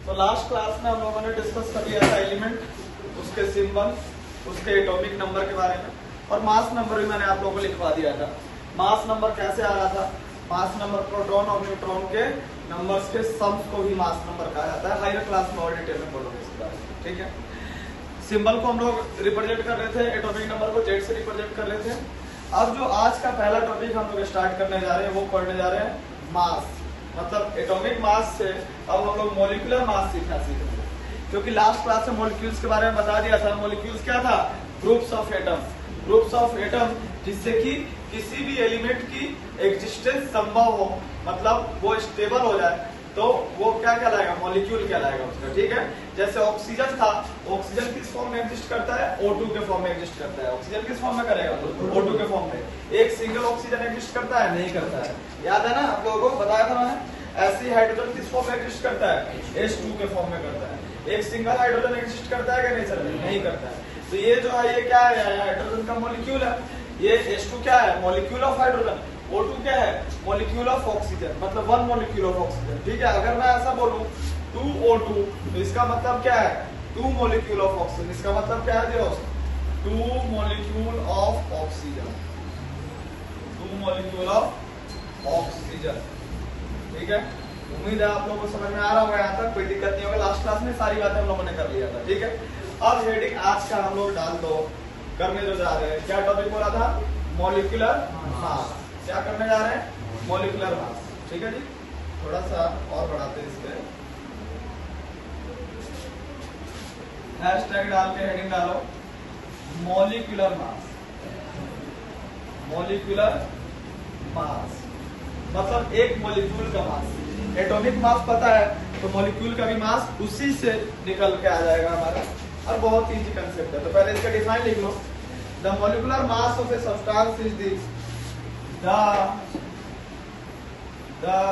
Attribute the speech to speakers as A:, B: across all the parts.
A: तो last class में हम लोगों ने डिस्कस कर लिया था एलिमेंट, उसके सिंबल, उसके एटॉमिक नंबर के बारे में, और मास नंबर भी मैंने आप लोगों को लिखवा दिया था। मास नंबर कैसे आ रहा था? मास नंबर प्रोटॉन और न्यूट्रॉन के नंबर्स के सम्स को ही मास नंबर कहा जाता है। हायर क्लास में और डिटेल में बोलोगे इसके बारे में, ठीक है। सिंबल को हम लोग रिप्रेजेंट कर रहे थे, एटॉमिक नंबर को जेड से रिप्रेजेंट कर रहे थे। अब जो आज का पहला टॉपिक हम लोग स्टार्ट करने जा रहे हैं वो पढ़ने जा रहे हैं मास, मतलब एटॉमिक मास से अब हम लोग मॉलिक्यूलर मास सीखना सीखेंगे। क्योंकि लास्ट क्लास में मॉलिक्यूल्स के बारे में बता दिया था। मॉलिक्यूल्स क्या था? Groups of atom, groups of atom, जिससे कि किसी भी एलिमेंट की एग्जिस्टेंस संभव हो, मतलब वो स्टेबल हो जाए, तो वो क्या कहलाएगा? मॉलिक्यूल कहलाएगा उसका, ठीक है। जैसे ऑक्सीजन था, ऑक्सीजन किस फॉर्म में एग्जिस्ट करता है? O2 के फॉर्म में एग्जिस्ट करता है। ऑक्सीजन किस फॉर्म में करेगा? O2 के फॉर्म में। एक सिंगल ऑक्सीजन एग्जिस्ट करता है? नहीं करता है। याद है ना, आप लोगों को बताया था मैंने। ऐसे हाइड्रोजन किस फॉर्म में एग्जिस्ट करता है? H2 के फॉर्म में करता है। एक सिंगल हाइड्रोजन एग्जिस्ट करता है कि नहीं सर? नहीं करता है। तो ये जो है, ये क्या है? हाइड्रोजन का मॉलिक्यूल है। ये H2 क्या है? Molecule of hydrogen. O2 क्या है? मॉलिक्यूल ऑफ ऑक्सीजन, मतलब वन मॉलिक्यूल ऑफ ऑक्सीजन, ठीक है। अगर मैं ऐसा बोलूं 2O2, तो इसका मतलब क्या है? 2 मॉलिक्यूल ऑफ ऑक्सीजन। इसका मतलब क्या है दोस्त? 2 molecule of oxygen, 2 molecule of oxygen, ठीक है। उम्मीद है आप लोगों को समझ में आ रहा होगा यहाँ तक, कोई दिक्कत नहीं होगा। लास्ट क्लास में सारी बातें हम लोगों ने कर लिया था, ठीक है। अब हेडिंग आज का हम लोग डाल दो, करने जो जा रहे हैं, क्या टॉपिक बोला था? Molecular mass. क्या करने जा रहे हैं? मॉलिक्यूलर मास, ठीक है जी। थोड़ा सा और बढ़ाते हैं इसके, हैशटैग डाल के हेडिंग डालो मॉलिक्यूलर मास। मॉलिक्यूलर मास मतलब एक मॉलिक्यूल का मास। एटॉमिक मास पता है, तो मॉलिक्यूल का भी मास उसी से निकल के आ जाएगा हमारा। और बहुत इजी कंसेप्ट है, तो पहले इसका डिफाइन लिख लो। The molecular mass of a substance is this, the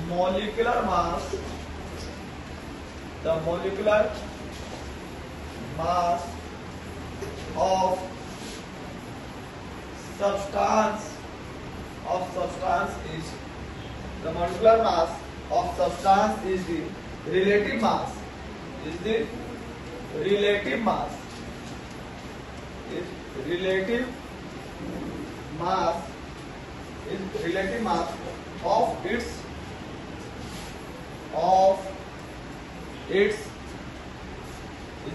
A: molecular mass, the molecular mass of substance is, the molecular mass of substance is the relative mass, is the relative mass, is relative mass, is relative mass of its is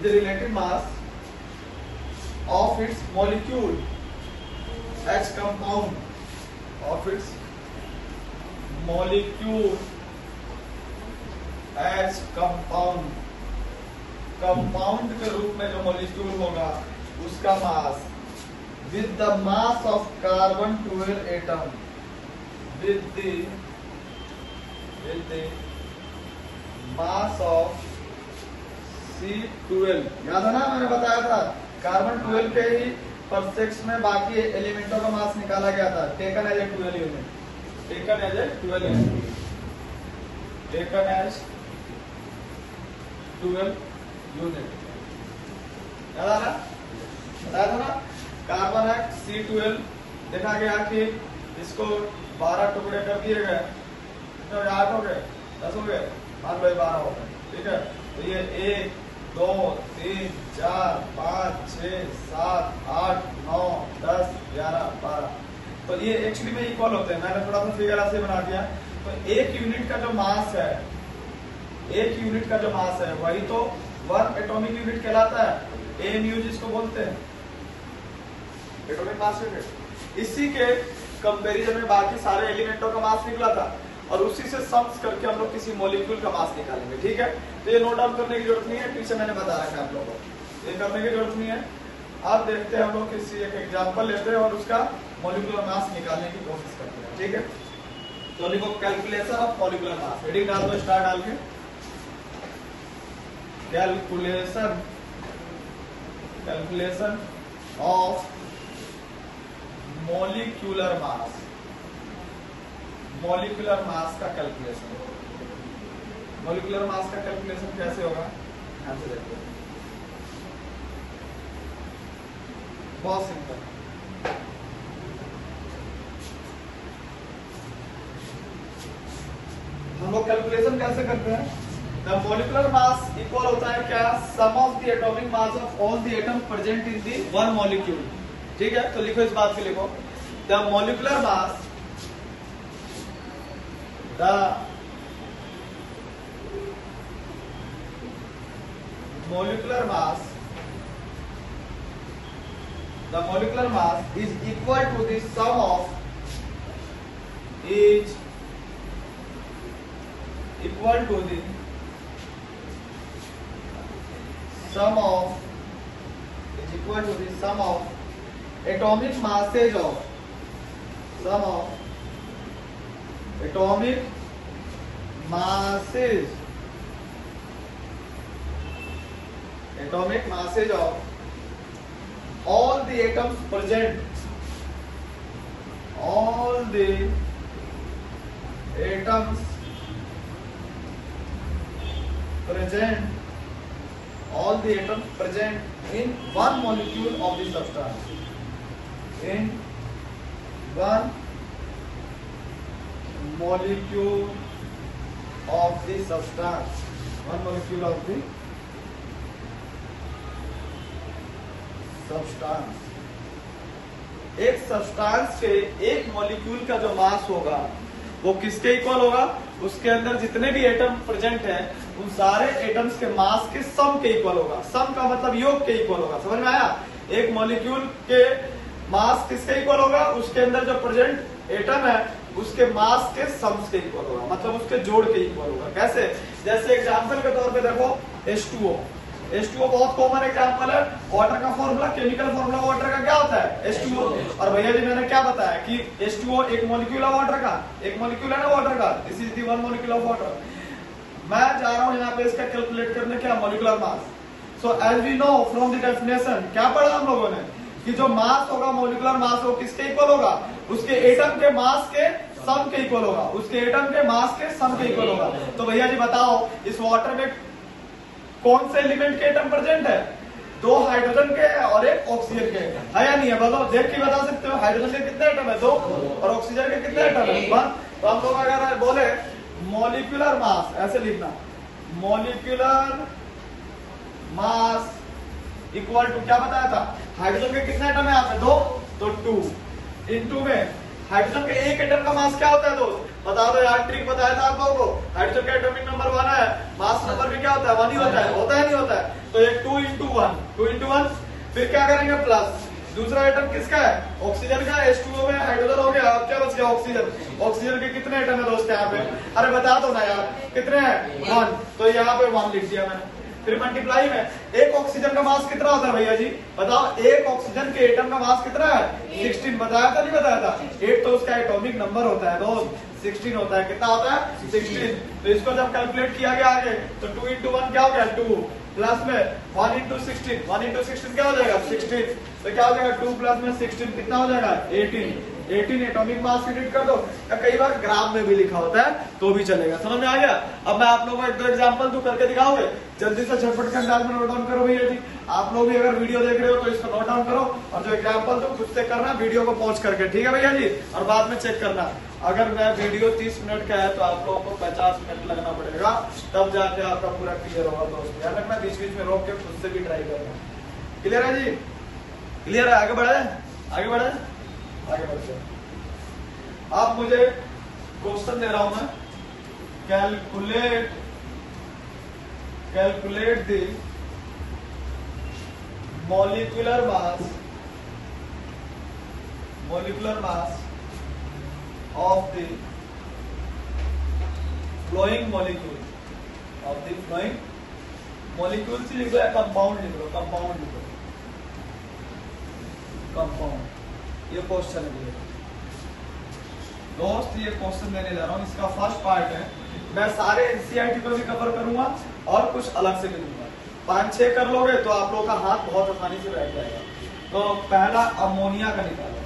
A: the relative mass of its molecule as compound, of its molecule as compound, compound के रूप में जो molecule होगा उसका मास with the mass of carbon 12 atom, with the mass of C12। याद है ना, मैंने बताया था कार्बन 12 के ही परसेक्स में बाकी एलिमेंटों का मास निकाला गया था। Taken as a 12 unit, taken as a 12 unit, taken as 12 unit. याद आ रहा? बताया था ना, कार्बन है C12, देखा गया कि इसको 12 टुकड़े कर दिए गए, 8 हो गए, 10 हो गए, 12 हो गए, ठीक है। तो ये 1 2 3 4 5 6 7 8 9 10 11 12, तो ये एक्चुअली में इक्वल होते हैं। मैंने थोड़ा सा फिगर ऐसे बना दिया। तो एक यूनिट का जो मास है, एक यूनिट का जो मास है वही तो 1 एटॉमिक यूनिट कहलाता है। AMU जिसको बोलते हैं, एटॉमिक मास यूनिट। इसी के कंपैरिजन में बाकी सारे एलिमेंटों का मास निकला था, और उसी से सम्स करके हम लोग किसी मॉलिक्यूल का मास निकालेंगे, ठीक है। तो ये नोट डाउन करने की जरूरत नहीं है, पीछे मैंने बता रखा है आप लोगों को, ये करने की जरूरत नहीं है। अब देखते हैं हम लोग किसी एक एग्जांपल लेते हैं और उसका मॉलिक्यूलर मास निकालने की कोशिश करते हैं, ठीक है। तो लिखो calculation of molecular mass. Heading डाल दो स्टार डाल के, calculation, calculation of molecular mass, molecular mass का कैलकुलेशन। मॉलिक्यूलर मास का कैलकुलेशन कैसे होगा? ध्यान से देखो, बहुत सिंपल। हम लोग कैलकुलेशन कैसे करते हैं? द मॉलिक्यूलर मास इक्वल होता है क्या, sum of the atomic mass of all the atom present in the one molecule. ठीक है, तो लिखो इस बात को, लिखो the molecular mass, the molecular mass, the molecular mass is equal to the sum of, is equal to the sum of, is equal to the sum of atomic masses of, sum of atomic masses, atomic masses of all the atoms present, all the atoms present, all the atoms present in one molecule of the substance, in one molecule of the substance, one molecule of the substance. एक substance के एक molecule का जो मास होगा वो किसके equal होगा, उसके अंदर जितने भी एटम प्रेजेंट हैं उन सारे एटम्स के मास के सम के इक्वल होगा। सम का मतलब योग के इक्वल होगा, समझ में आया। एक मॉलिक्यूल के मास किसके इक्वल होगा, उसके अंदर जो प्रेजेंट एटम है उसके मास के सम्स के इक्वल होगा, मतलब उसके जोड़ के इक्वल होगा। कैसे, जैसे एग्जांपल के तौर पे देखो H2O, H2O बहुत कॉमन एग्जांपल है। वाटर का फॉर्मूला, केमिकल फॉर्मूला वाटर का क्या होता है, H2O। और भैया जी मैंने क्या बताया कि H2O एक मॉलिक्यूल है वाटर का, एक मॉलिक्यूल है ना वाटर का, this is the one molecule of water. मैं जा रहा हूं यहाँ पे इसका कैलकुलेट करने, क्या, molecular mass. So as we know from the definition, क्या पढ़ा हम लोगों ने कि जो मास होगा मॉलिक्यूलर मास वो किसके इक्वल होगा, उसके एटम के मास के सम के इक्वल होगा, उसके एटम के मास के सम के इक्वल होगा। तो भैया जी बताओ इस वाटर में कौन से एलिमेंट के एटम प्रेजेंट है, दो हाइड्रोजन के और एक ऑक्सीजन के, है या नहीं है, बताओ, देख के बता सकते हो। हाइड्रोजन के कितने एटम है, दो, और ऑक्सीजन के कितने एटम है, वन। तो हम लोग अगर बोले मॉलिक्यूलर मास, ऐसे लिखना, मॉलिक्यूलर मास इक्वल टू, क्या बताया था, हाइड्रोजन के कितने एटम है यहाँ पे, दो, तो 2 इनटू में हाइड्रोजन के एक एटम का मास क्या होता है दोस्त, बता दो यार, ट्रिक बताया था आप लोगों को। हाइड्रोजन का एटॉमिक नंबर 1 है, मास नंबर भी क्या होता है, 1 ही होता है नहीं होता है। तो एक 2 इंटू 1, फिर क्या करेंगे प्लस, दूसरा एटम किसका है, ऑक्सीजन का, H2O में हाइड्रोजन हो गया, अब क्या बच गया, ऑक्सीजन। ऑक्सीजन के कितने एटम है दोस्त यहाँ पे, अरे बता दो ना यार, कितने हैं, 1, तो यहाँ पे 1 लिख दिया मैंने। फिर मल्टीप्लाई में एक ऑक्सीजन का मास कितना होता है भैया जी, बताओ, एक ऑक्सीजन के एटम का मास कितना है, 16, बताया था नहीं बताया था, 8 तो उसका एटॉमिक नंबर होता है दोस्त, 16 होता है, कितना होता है, 16। तो इसको जब कैलकुलेट किया गया आगे तो 2 इंटू 1 क्या हो गया, 2, प्लस में 1 इंटू 16, 1 इंटू 16 क्या हो जाएगा, 16, तो क्या हो जाएगा, 2 प्लस में 16 कितना हो जाएगा, 18 एटॉमिक मास यूनिट कर दो, या कई बार ग्राम में भी लिखा होता है तो भी चलेगा, समझ में आ गया। अब मैं आप लोगों को एक दो एग्जांपल दूं, करके दिखाओगे, जल्दी से झटपट के अंदाज में नोट डाउन करो भैया जी। आप लोग भी अगर वीडियो देख रहे हो तो इसको नोट डाउन करो, और जो एग्जांपल दो खुद से करना, वीडियो को पॉज करके, ठीक है भैया जी, और बाद में चेक करना। अगर मैं वीडियो 30 मिनट का है तो आप लोगों को 50 मिनट लगना पड़ेगा, तब जाके आपका पूरा क्लियर होगा दोस्त। ध्यान रखना, बीच बीच में रोक के खुद से भी ट्राई करना। क्लियर है जी, क्लियर है, आगे बढ़े, आगे बढ़े, आगे बढ़ते हैं। आप मुझे क्वेश्चन दे रहा हूं मैं, calculate the molecular mass of the flowing molecule, molecule से लिख दो या कंपाउंड लिख लो, कंपाउंड, ये क्वेश्चन है दोस्त, ये क्वेश्चन देने जा रहा हूँ, इसका फर्स्ट पार्ट है। मैं सारे एनसीईआरटी को भी कवर करूंगा और कुछ अलग से भी दूंगा। 5-6 कर लोगे तो आप लोगों का हाथ बहुत आसानी से बैठ जाएगा। तो पहला अमोनिया का निकालो,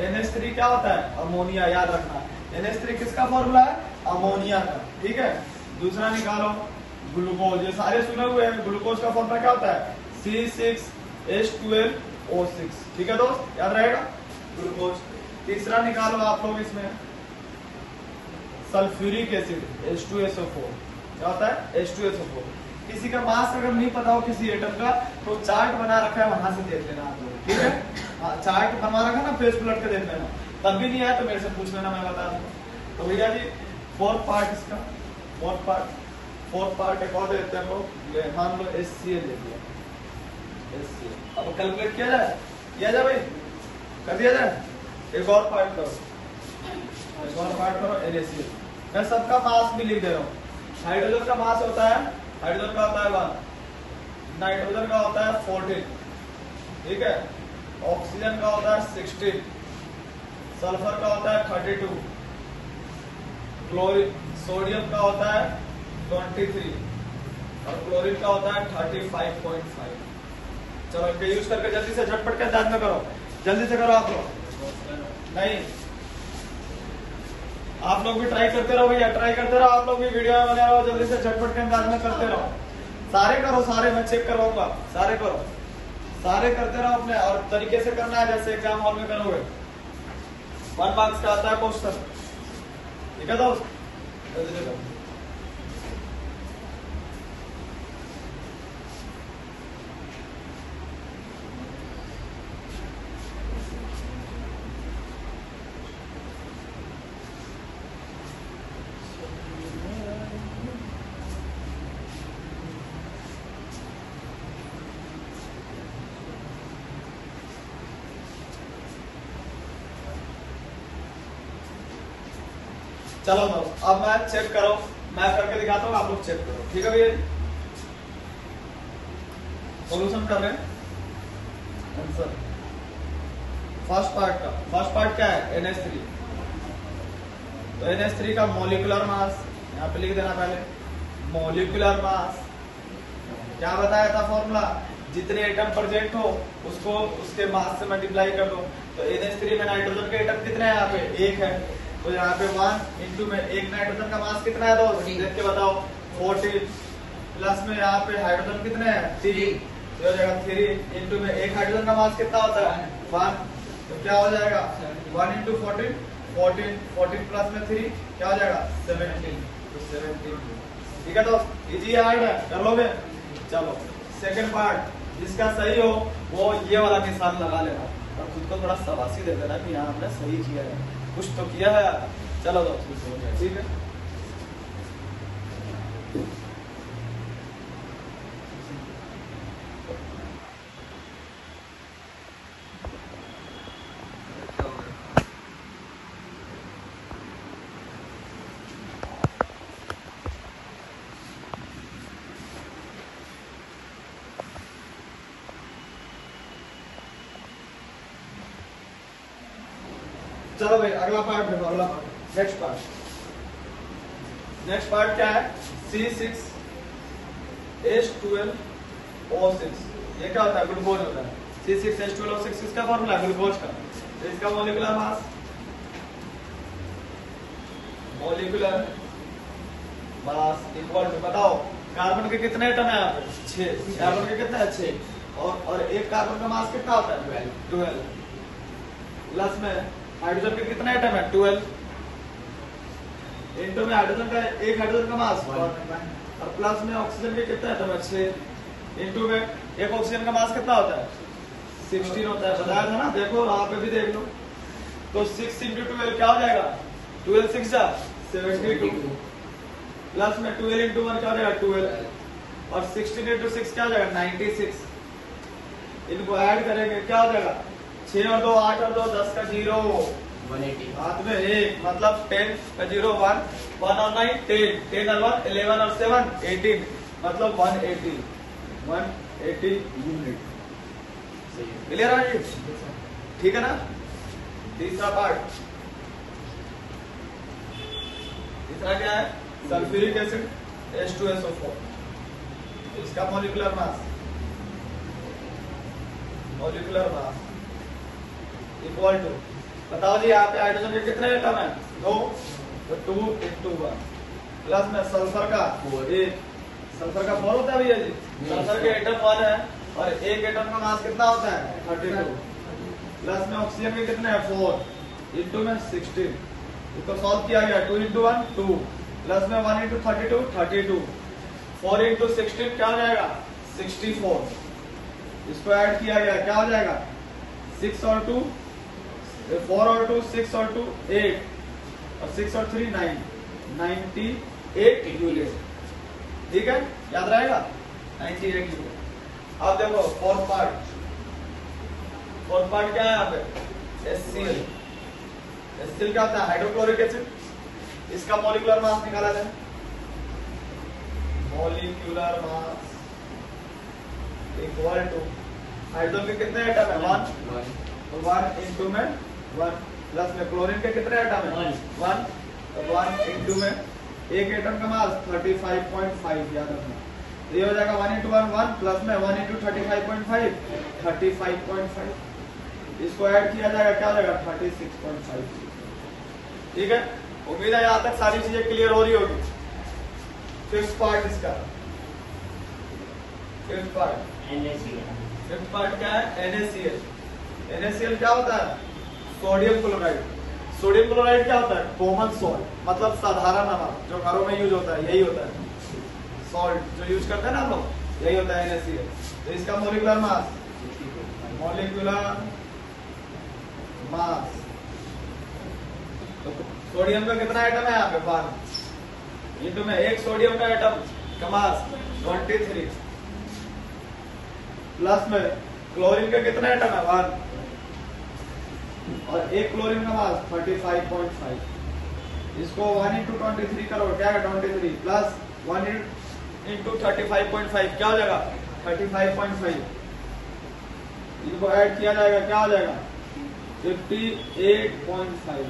A: NH3 क्या होता है, अमोनिया, याद रखना, NH3 किसका फॉर्मूला है, अमोनिया का, ठीक है। दूसरा निकालो ग्लूकोज, ये सारे सुने हुए हैं, ग्लूकोज का फॉर्मूला क्या होता है, C6H12O6, ठीक है दोस्त, याद रहेगा ग्लूकोज। तीसरा निकालो आप लोग इसमें सल्फ्यूरिक एसिड, H2SO4, क्या होता है H2SO4। किसी का मास अगर नहीं पता हो किसी एटम का तो चार्ट बना रखा है, वहां से देख लेना आप लोग, ठीक है। हाँ, चार्ट बनवा रखा ना, पेज पलट के देख लेना, तब भी नहीं आया तो मेरे से पूछ लेना, मैं बता दूंगा। तो भैया जी फोर्थ पार्ट इसका, फोर्थ पार्ट एक और देते हैं लोग, मान लो HCl ले लिया, HCl। अब कैलकुलेट किया जाए भाई, कर दिया जाए। एक और पार्ट करो, NaCl। मैं सबका मास भी लिख दे रहा हूँ। हाइड्रोजन का मास होता है, हाइड्रोजन का होता है 1, नाइट्रोजन का होता है 14, ठीक है। ऑक्सीजन का होता है 16, सल्फर का होता है 32, सोडियम का होता है 23 और क्लोरीन का होता है 35.5। चलो इनके यूज करके जल्दी से झटपट के ध्यान में करो, जल्दी से करो आप लोग। नहीं, आप लोग भी ट्राई करते रहो भैया, ट्राई करते रहो, आप लोग भी वीडियो में बने रहो, जल्दी से झटपट के अंदाज में करते रहो। सारे करो, सारे मैं चेक करवाऊंगा, सारे करो, सारे करते रहो अपने और तरीके से करना है जैसे एग्जाम हॉल में करोगे। 1 मार्क्स का आता है क्वेश्चन, ठीक है दोस्त, जल्दी से करो। चलो दोस्त, अब मैं चेक करो, मैं करके दिखाता हूँ, आप लोग चेक करो, ठीक है भैया। सॉल्यूशन कर रहे हैं आंसर फर्स्ट पार्ट क्या है NH3। तो NH3 का मॉलिक्यूलर मास यहाँ पे लिख देना पहले, मॉलिक्यूलर मास क्या बताया था फॉर्मूला, जितने एटम प्रेजेंट हो उसको उसके मास से मल्टीप्लाई कर दो। तो NH3 में नाइट्रोजन के एटम कितने हैं, यहाँ पे 1 है, तो यहाँ पे 1 इंटू में एक नाइट्रोजन का मास कितना है दोस्त, देख के बताओ 14, प्लस में यहाँ पे हाइड्रोजन कितने हैं 3, तो हो जाएगा 3 इंटू में एक हाइड्रोजन का मास कितना होता है 1, तो क्या हो जाएगा 1 इंटू 14 प्लस में 3 क्या हो जाएगा 17, तो 17, ठीक है दोस्त, इजी हार्ड है, कर लोगे। चलो सेकंड पार्ट, जिसका सही हो वो ये वाला निशान लगा लेना और खुद को थोड़ा शाबाशी दे देना कि यहाँ हमने सही किया है, कुछ तो किया है। चलो दोस्त, ठीक है। चलो भाई अगला पार्ट देखो, अगला पार्ट नेक्स्ट पार्ट क्या है C6H12O6। ये क्या होता है, ग्लूकोज होता है। C6H12O6 किसका फॉर्मूला है, ग्लूकोज का। तो इसका मॉलिक्यूलर मास इक्वल टू, बताओ कार्बन के कितने एटम है यहाँ पे 6, कार्बन के कितने हैं 6 और एक कार्बन का मास कितना होता है 12, प्लस में हाइड्रोजन के कितने एटम है 12, इंटू में हाइड्रोजन का एक हाइड्रोजन का मास और प्लस में ऑक्सीजन के कितने एटम है 6, इंटू में एक ऑक्सीजन का मास कितना होता है 16 होता है, बताया था ना, देखो वहां पे भी देख लो। तो 6 इंटू 12 क्या हो जाएगा 12 6 जा 72, प्लस में 12 इंटू 1 क्या हो जाएगा 12 और 16 इंटू 6 क्या हो जाएगा 96। इनको ऐड करेंगे क्या हो जाएगा 6 और 2 8 और 2 10 का 0 180, हाथ में 1 मतलब 10 का 0 1 1 और 9 10 10 और 1 11 और 7 18 मतलब 180 यूनिट। क्लियर है जी, ठीक है ना। तीसरा पार्ट, तीसरा क्या है सल्फ्यूरिक एसिड H2SO4। इसका मॉलिक्यूलर मास इक्वल टू, बताओ जी यहाँ पे हाइड्रोजन के कितने एटम है 2, तो 2 इंटू 1 प्लस में सल्फर का 1, सल्फर का 4 होता है भैया जी, सल्फर के एटम 1 है और एक एटम का मास कितना होता है 32, प्लस में ऑक्सीजन के कितने हैं 4 इंटू में 16। इसको सॉल्व किया गया 2 इंटू 1 2 प्लस में 1 इंटू 32 32, 4 इंटू 16 क्या हो जाएगा 64, इसको ऐड किया गया क्या हो जाएगा 6 और 2 4 और 2 6 और 2 8 और 6 और 3 9 98 यूनिट। ठीक है, याद रहेगा 98 यूनिट। अब देखो फोर्थ पार्ट क्या है यहाँ पे HCl। HCl क्या होता है हाइड्रोक्लोरिक एसिड। इसका मॉलिक्यूलर मास निकाला जाए, molecular mass equal to hydrogen के कितने एटम है 1 इंटू में 1 प्लस में क्लोरीन के कितने एटम है 1 इंटू में एक एटम का मास 35.5 याद रखना। तो ये हो जाएगा 1 इंटू 1 प्लस में 1 इंटू 35.5 35.5, इसको ऐड किया जाएगा क्या हो जाएगा 36.5। ठीक है, उम्मीद है यहाँ तक सारी चीजें क्लियर हो रही होगी। फिफ्थ पार्ट इसका, फिफ्थ पार्ट क्या है NaCl। NaCl क्या होता है सोडियम क्लोराइड। सोडियम क्लोराइड क्या होता है कॉमन सॉल्ट, मतलब साधारण नमक जो घरों में यूज होता है, यही होता है सॉल्ट जो यूज करते हैं ना हम लोग, यही होता है NaCl। तो इसका मॉलिक्यूलर मास तो सोडियम का कितना एटम है यहाँ पे 1 इंटू में एक सोडियम का एटम का मास 23 प्लस में क्लोरीन का कितना एटम है 1 और एक क्लोरीन का मास 35.5, इसको 1 इंटू 23 करो क्या है 23 प्लस 1 इंटू 35.5 क्या हो जाएगा 35.5, इसको ऐड किया जाएगा क्या हो जाएगा 58.5।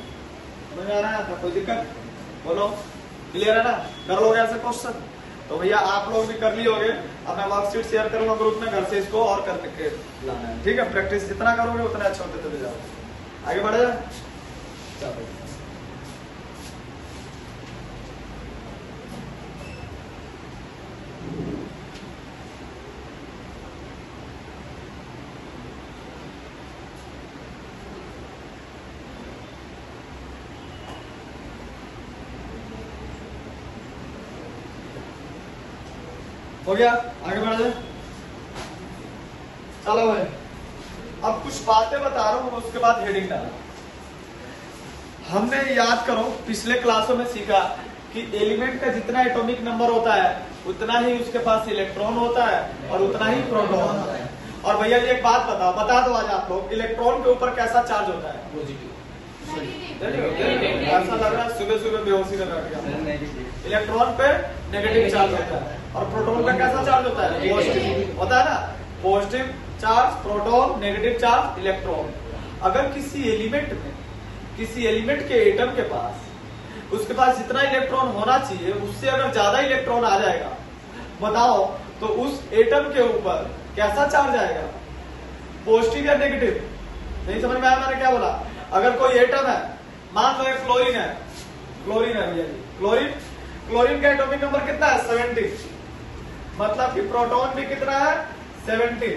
A: समझ आ रहा है था कोई दिक्कत बोलो, क्लियर है ना, कर लोगे ऐसे क्वेश्चन तो भैया आप लोग भी कर लिए होगे। अब मैं वर्कशीट शेयर करूंगा ग्रुप में, घर से इसको और करके लाना है। ठीक है, प्रैक्टिस जितना करोगे उतना अच्छा होते चले जाओगे। आगे बढ़ जाए, चलो हो गया, आगे बढ़ जाए। चलो भाई, अब कुछ बातें बता रहा हूं उसके बाद हेडिंग डाला। हमने याद करो पिछले क्लासों में सीखा कि एलिमेंट का जितना एटॉमिक नंबर होता है उतना ही उसके पास इलेक्ट्रॉन होता है और उतना ही प्रोटॉन होता है। और भैया ये एक बात बता दो आज आप लोग, इलेक्ट्रॉन के ऊपर कैसा चार्ज होता है पॉजिटिव। ऐसा लग रहा है सुबह सुबह बेहोशी में बैठ गया। इलेक्ट्रॉन पे नेगेटिव चार्ज होता है और प्रोटॉन पे कैसा चार्ज होता है पॉजिटिव होता है ना, positive charge proton, negative charge electron. अगर किसी एलिमेंट के एटम के पास उसके पास जितना इलेक्ट्रॉन होना चाहिए उससे अगर ज्यादा इलेक्ट्रॉन आ जाएगा बताओ तो उस एटम के ऊपर कैसा चार्ज आएगा, पॉजिटिव या नेगेटिव। नहीं समझ में आया मैंने क्या बोला। अगर कोई एटम है, मान लो क्लोरीन है भैया जी, क्लोरीन का एटॉमिक नंबर कितना है 70, मतलब कि प्रोटॉन भी कितना है 70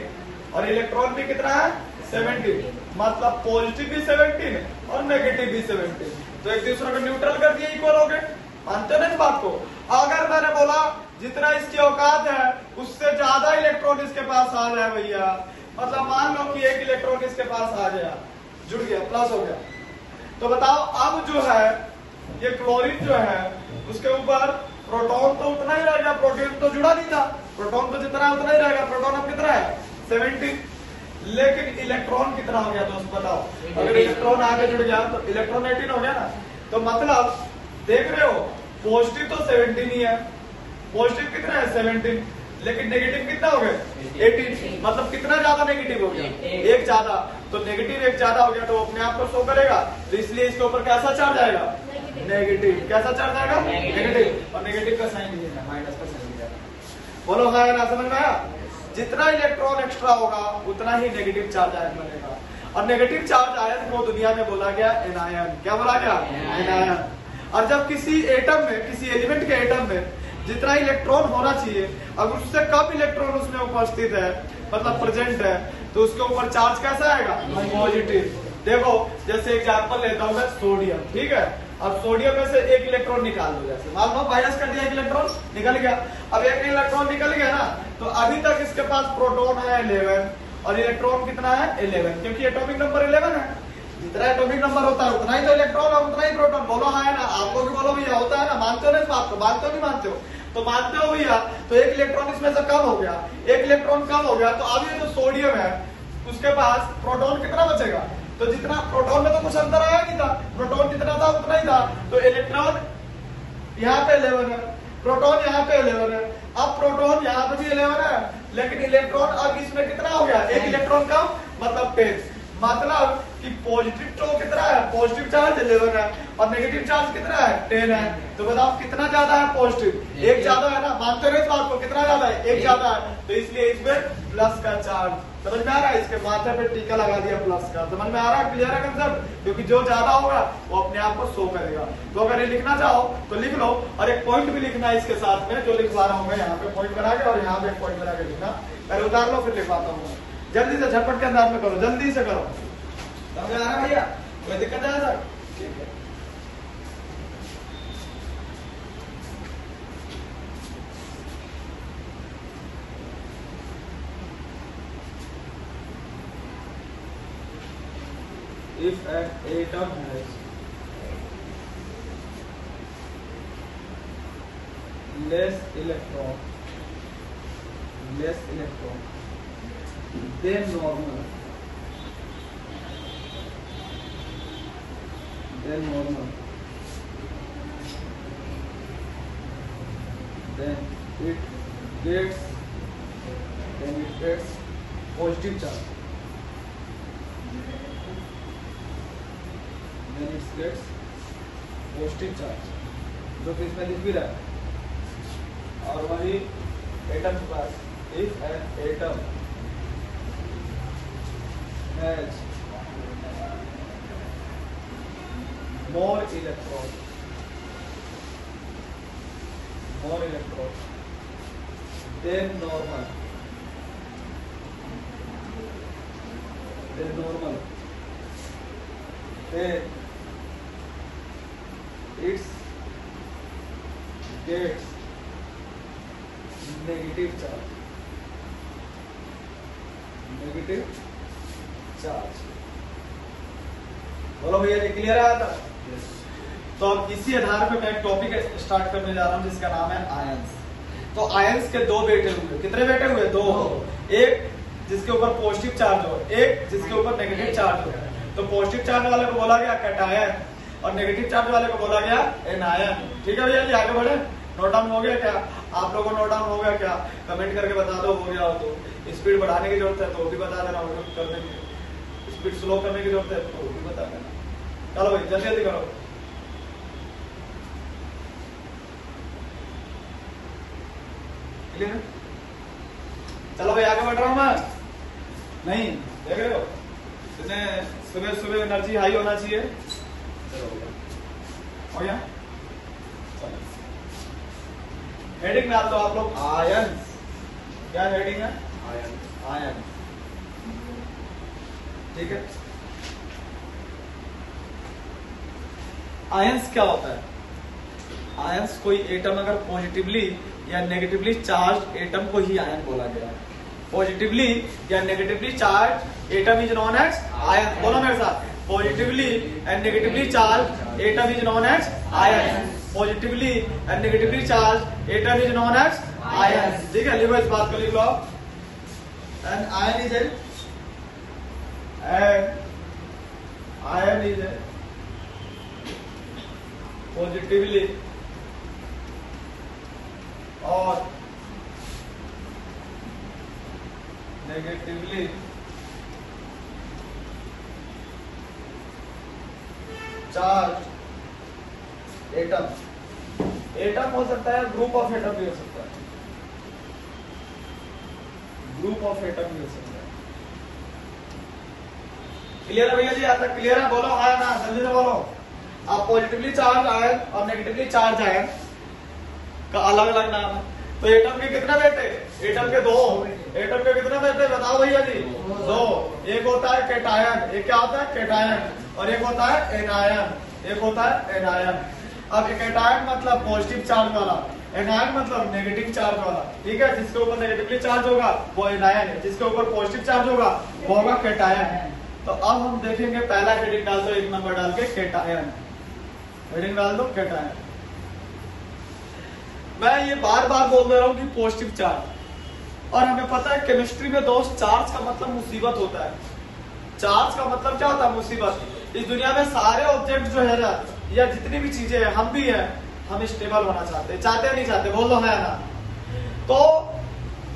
A: और इलेक्ट्रॉन भी कितना है 70, मतलब पॉजिटिव भी 70 और नेगेटिव भी 70। तो एक दूसरे को न्यूट्रल कर दिया, इक्वल हो गए। मानते हो ना इस बात को। अगर मैंने बोला जितना इसकी औकात है उससे ज्यादा इलेक्ट्रॉन इसके पास आ जाए भैया, मतलब मान लो कि एक इलेक्ट्रॉन इसके पास आ गया, जुड़ गया, प्लस हो गया, तो बताओ अब जो है ये क्लोरीन जो है उसके ऊपर प्रोटॉन तो उतना ही रहेगा, प्रोटॉन तो जुड़ा नहीं था, प्रोटॉन तो जितना उतना ही रहेगा। प्रोटॉन अब कितना है 70, लेकिन इलेक्ट्रॉन कितना हो गया दोस्त बताओ। अगर इलेक्ट्रॉन आगे जुड़ गया तो इलेक्ट्रॉन 18 हो गया ना। तो मतलब देख रहे हो पॉजिटिव तो 17 ही है, पॉजिटिव कितना है 17, लेकिन नेगेटिव कितना हो गया 18, मतलब कितना ज्यादा नेगेटिव हो गया एक ज्यादा। तो नेगेटिव एक ज्यादा हो गया तो अपने आप को शो करेगा, तो इसलिए इसके ऊपर कैसा चार्ज आएगा नेगेटिव। कैसा चार्ज आएगा नेगेटिव, और नेगेटिव का साइन लिखना, माइनस का साइन लिखना। बोलो हाँ ना, समझ में आया। जितना इलेक्ट्रॉन एक्स्ट्रा होगा उतना ही नेगेटिव चार्ज आयन बनेगा, और नेगेटिव चार्ज आयन को दुनिया में बोला गया एनायन। क्या बोला गया एनायन। और जब किसी एटम में, किसी एलिमेंट के एटम में जितना इलेक्ट्रॉन होना चाहिए अगर उससे कम इलेक्ट्रॉन उसमें उपस्थित है, मतलब प्रेजेंट है, तो उसके ऊपर चार्ज कैसा आएगा पॉजिटिव। देखो जैसे एग्जांपल लेता हूं मैं सोडियम, ठीक है, अब सोडियम में से एक इलेक्ट्रॉन निकाल दो, जैसे मान लो माइनस कर दिया, एक इलेक्ट्रॉन निकल गया। अब एक इलेक्ट्रॉन निकल गया ना, तो अभी तक इसके पास प्रोटॉन है 11 और इलेक्ट्रॉन कितना है 11, क्योंकि एटॉमिक नंबर 11 है। जितना एटॉमिक नंबर होता है उतना ही तो इलेक्ट्रॉन और उतना ही प्रोटॉन। बोलो हाँ है ना, आपको भी बोलो भैया होता है ना, मानते हो ना इस बात को, मानते हो नहीं मानते हो? तो मानते हो भैया। तो एक इलेक्ट्रॉन इसमें से कम हो गया, एक इलेक्ट्रॉन कम हो गया, तो अब ये जो सोडियम है उसके पास प्रोटॉन कितना बचेगा? तो जितना प्रोटॉन में तो कुछ अंतर आया नहीं था, प्रोटॉन जितना था उतना ही था। तो इलेक्ट्रॉन यहाँ पे 11 है, प्रोटॉन यहाँ पे 11 है। अब प्रोटॉन यहाँ पे भी 11 है, लेकिन इलेक्ट्रॉन अब इसमें कितना हो गया? एक इलेक्ट्रॉन कम, मतलब 10। मतलब कि पॉजिटिव तो कितना है? पॉजिटिव चार्ज 11 है और नेगेटिव चार्ज कितना है? 10 है। तो बताओ कितना ज्यादा है? पॉजिटिव एक ज्यादा है ना, मानते रहे इस बात को, कितना ज्यादा है? एक ज्यादा है। तो इसलिए इसमें प्लस का चार्ज, समझ में आ रहा है? इसके माथे पे टीका लगा दिया प्लस का, समझ में आ रहा है? क्लियर है कंसेप्ट? क्योंकि जो ज्यादा होगा वो अपने आप को शो करेगा। तो अगर ये लिखना चाहो तो लिख लो, और एक पॉइंट भी लिखना है इसके साथ में, जो लिखवा रहा हूँ मैं यहाँ पे पॉइंट बना के, और यहाँ पे एक पॉइंट बना के लिखना। पहले उतार लो फिर लिखवाता हूँ। जल्दी से झटपट के अंदाज में करो, जल्दी से करो। समझ आ रहा है भैया? कोई दिक्कत है सर? ठीक है। If an atom has less electron than normal, then it gets positive charge. Then it gets positive charge, जो कि इसमें लिख भी रहा है। और वही एटम के पास, if an atom has more electron than normal, then it gets negative charge। बोलो भैया जी, क्लियर है? था तो अब इसी आधार पे मैं एक टॉपिक स्टार्ट करने जा रहा हूँ जिसका नाम है आयंस। तो आयंस के दो बेटे हुए, कितने बेटे हुए? दो। एक जिसके ऊपर पॉजिटिव चार्ज हो, एक जिसके ऊपर नेगेटिव चार्ज हो। तो पॉजिटिव चार्ज वाले को बोला गया कैटायन और नेगेटिव चार्ज वाले को बोला गया एनायन। ठीक है भैया जी, आगे बढ़े। नोट डाउन हो गया क्या? आप लोगों को नोट डाउन हो गया क्या? कमेंट करके बता दो हो गया हो तो। स्पीड बढ़ाने की जरूरत है तो भी बता देना, करने की स्पीड स्लो करने की जरूरत है तो भी बता देना। चलो भाई जल्दी जल्दी करो। क्लियर है? चलो भाई आगे बढ़ रहा हूं मैं। नहीं देख रहे हो, सुबह सुबह एनर्जी हाई होना चाहिए। हो गया? हेडिंग डाल दो आप लोग, आयन। क्या हेडिंग है? आयन। ठीक है। आयंस क्या होता है? आयंस कोई एटम अगर पॉजिटिवली या नेगेटिवली चार्ज एटम को ही आयन बोला गया है। पॉजिटिवली या negatively charge atom is known as ion. बोलो मेरे साथ, positively and negatively charge atom is known as ion. Positively and negatively charge atom is known as ion. ठीक है, लिखो इस बात को, लिख लो। And ion is a positively और नेगेटिवली चार्ज एटम। एटम हो सकता है, ग्रुप ऑफ एटम भी हो सकता है, ग्रुप ऑफ एटम भी हो सकता है। क्लियर है भैया जी? यहाँ तक क्लियर है? बोलो हाँ ना, जल्दी से बोलो। आप पॉजिटिवली चार्ज आयन और नेगेटिवली चार्ज आयन का अलग अलग नाम है। तो एटम के कितने बेटे? एटम के दो। एटम के कितने बेटे बताओ भैया जी? दो। एक होता है कैटायन, एक क्या होता है? कैटायन। और एक होता है एनायन। एक होता है एनायन। अब एक एनायन मतलब पॉजिटिव चार्ज वाला, एनायन मतलब नेगेटिव चार्ज वाला, ठीक है। जिसके ऊपर नेगेटिवली चार्ज होगा वो एनायन है, जिसके ऊपर पॉजिटिव चार्ज होगा वो होगा कैटायन। तो अब हम देखेंगे, पहला हेडिंग डाल दो, एक नंबर डाल के कैटायन, हेडिंग डाल दो कैटायन। मैं ये बार बार बोल दे रहा हूँ कि पॉजिटिव चार्ज, और हमें पता है केमिस्ट्री में दोस्त चार्ज का मतलब मुसीबत होता है। चार्ज का मतलब क्या होता है? मुसीबत। इस दुनिया में सारे ऑब्जेक्ट जो है ना, या जितनी भी चीजें हैं, हम भी हैं, हम स्टेबल होना चाहते हैं, चाहते नहीं चाहते? बोल दो है ना। तो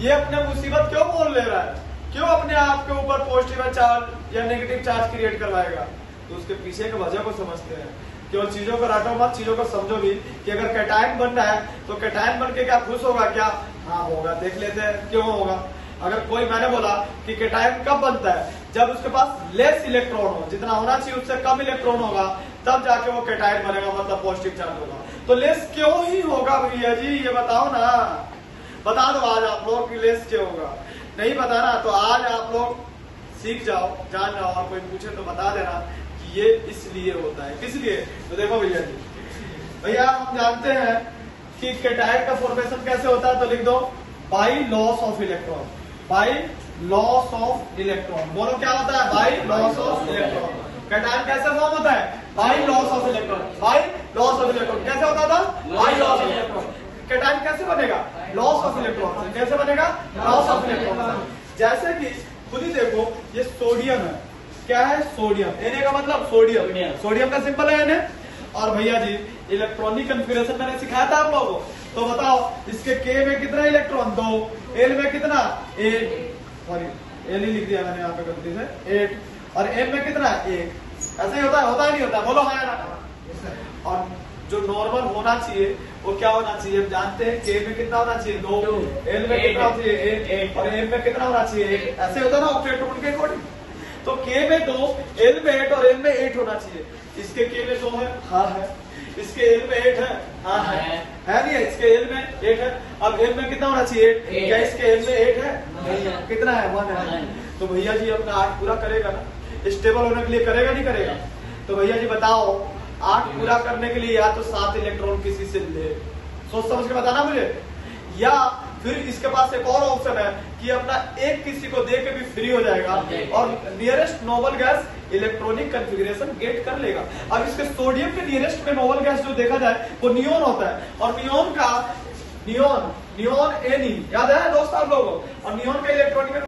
A: ये अपने मुसीबत क्यों बोल ले रहा है? क्यों अपने आप के ऊपर पॉजिटिव चार्ज या नेगेटिव चार्ज क्रिएट करवाएगा? तो उसके पीछे की वजह को समझते हैं। केवल चीजों को रटो मत, चीजों को समझो भी कि अगर कैटायन बन रहा है तो कैटायन बन के क्या खुश होगा क्या? हाँ होगा। देख लेते हैं क्यों होगा। अगर कोई, मैंने बोला कि कैटायन कब बनता है? जब उसके पास लेस इलेक्ट्रॉन हो, जितना होना चाहिए उससे कम इलेक्ट्रॉन होगा, तब जाके वो कैटायन बनेगा, मतलब पॉजिटिव चार्ज होगा। तो लेस क्यों ही होगा भैया जी, ये बताओ ना, बता दो आज आप लोग कि लेस क्यों होगा। नहीं पता ना, तो आज आप लोग सीख जाओ, जान जाओ, और कोई पूछे तो बता देना कि ये इसलिए होता है। किस लिए? तो देखो भैया जी, भैया हम जानते हैं कि कैटायन का फॉर्मेशन कैसे होता है, तो लिख दो by loss of electron, by loss of electron. बोलो क्या होता है? By loss of electron. Cation कैसे फॉर्म होता है? By loss of electron, by loss of electron. कैसे होता था? By loss of electron. Cation कैसे बनेगा? Loss of electron. कैसे बनेगा? Loss of electron. जैसे कि खुद ही देखो, ये सोडियम है, क्या है? सोडियम। Na का मतलब सोडियम, सोडियम का सिंबल है Na। और भैया जी इलेक्ट्रॉनिक कॉन्फ़िगरेशन मैंने सिखाया था आप लोगों को, तो बताओ इसके K में कितना इलेक्ट्रॉन? 2, L में कितना? 8, सॉरी L ही लिख दिया मैंने यहाँ पे गलती से, 8, और M में कितना? 1। ऐसा ही होता है? होता है नहीं होता? बोलो हाँ ना। और जो नॉर्मल होना चाहिए वो क्या होना चाहिए? हम जानते हैं K में कितना होना चाहिए? 2, L में कितना होना चाहिए? 1, और M में कितना होना चाहिए? 1। ऐसे होता है ना ऑक्टेट रूल के अकॉर्डिंग। तो K में 2, L में 8 और M में 8 होना चाहिए। इसके K में 2 है, हाँ है। इसके L में 8 है, हाँ है नहीं है? इसके L में 8 है। अब M में कितना होना चाहिए? 8। क्या इसके L में 8 है? नहीं। कितना है? 1 है। तो भैया जी अपना 8 पूरा करेगा ना, स्टेबल होने के लिए करेगा नहीं करेगा? तो भैया जी बताओ 8 पूरा करने के लिए या तो 7 इलेक्ट्रॉन किसी से ले, सोच समझ के बताना मुझे, या फिर इसके पास एक और ऑप्शन है कि अपना एक किसी को दे के भी फ्री हो जाएगा और nearest noble gas electronic configuration get कर लेगा। अब इसके सोडियम के नियरेस्ट में नोबल गैस जो देखा जाए वो नियोन होता है, और नियोन का नियोन Na याद है दोस्त आप लोगों को, और नियोन का इलेक्ट्रॉनिक